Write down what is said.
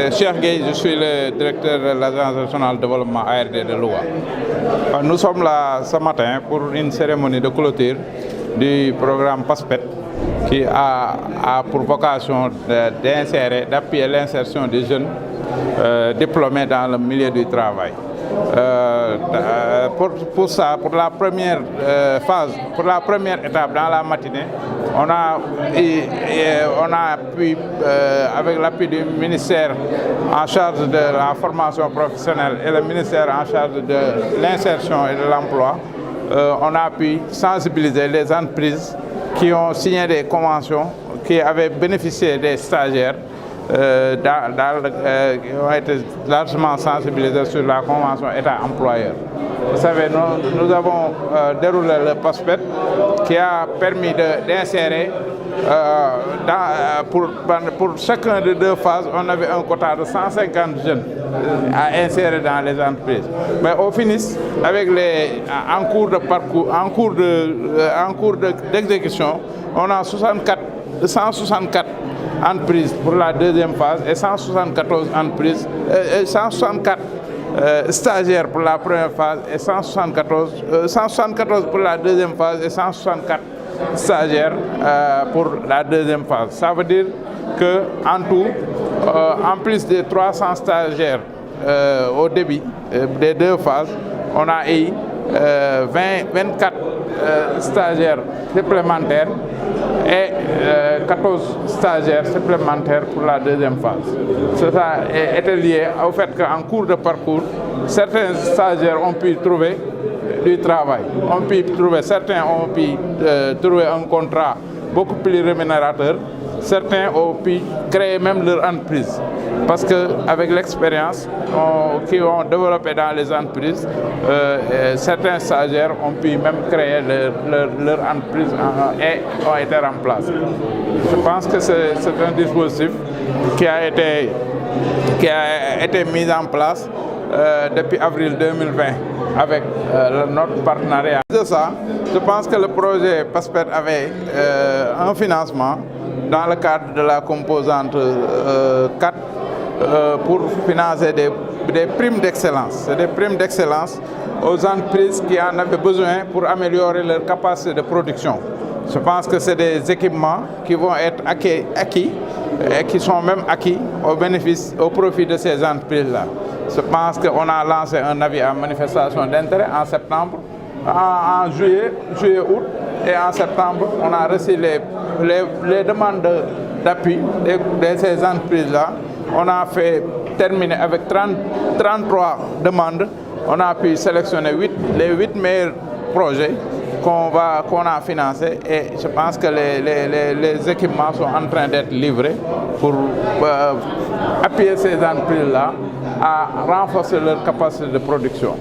Cheikh Gueye, je suis le directeur de l'Agence nationale de développement ARD de Louga. Nous sommes là ce matin pour une cérémonie de clôture du programme PASPET qui a pour vocation d'appuyer l'insertion des jeunes diplômés dans le milieu du travail. Pour ça, pour la première phase, pour la première étape dans la matinée, on a pu, avec l'appui du ministère en charge de la formation professionnelle et le ministère en charge de l'insertion et de l'emploi, on a pu sensibiliser les entreprises qui ont signé des conventions, qui avaient bénéficié des stagiaires, qui ont été largement sensibilisés sur la convention État-employeur. Vous savez, nous avons déroulé le PASPET qui a permis d'insérer, pour chacun des deux phases, on avait un quota de 150 jeunes à insérer dans les entreprises. Mais au finish, avec en cours de parcours, en cours d'exécution, on a 164 entreprises pour la deuxième phase et 174 entreprises, 164 stagiaires pour la première phase et 174 pour la deuxième phase et 164 stagiaires pour la deuxième phase. Ça veut dire que en tout, en plus des 300 stagiaires au début des deux phases, on a eu 24 stagiaires supplémentaires et 14 stagiaires supplémentaires pour la deuxième phase. Cela était lié au fait qu'en cours de parcours, certains stagiaires ont pu trouver du travail. Certains ont pu trouver un contrat beaucoup plus rémunérateur. Certains ont pu créer même leur entreprise. Parce qu'avec l'expérience qu'ils ont développée dans les entreprises, certains stagiaires ont pu même créer leur entreprise et ont été remplacés. Je pense que c'est un dispositif qui a été mis en place depuis avril 2020 avec notre partenariat. De ça, je pense que le projet PASPET avait un financement dans le cadre de la composante 4 pour financer des primes d'excellence. C'est des primes d'excellence aux entreprises qui en avaient besoin pour améliorer leur capacité de production. Je pense que c'est des équipements qui vont être acquis et qui sont même acquis au profit de ces entreprises-là. Je pense qu'on a lancé un avis à manifestation d'intérêt en septembre, en juillet, août, et en septembre, on a reçu les demandes d'appui de ces entreprises-là. On a fait terminer avec 33 demandes. On a pu sélectionner les 8 meilleurs projets qu'on a financés et je pense que les équipements sont en train d'être livrés pour appuyer ces entreprises-là à renforcer leur capacité de production.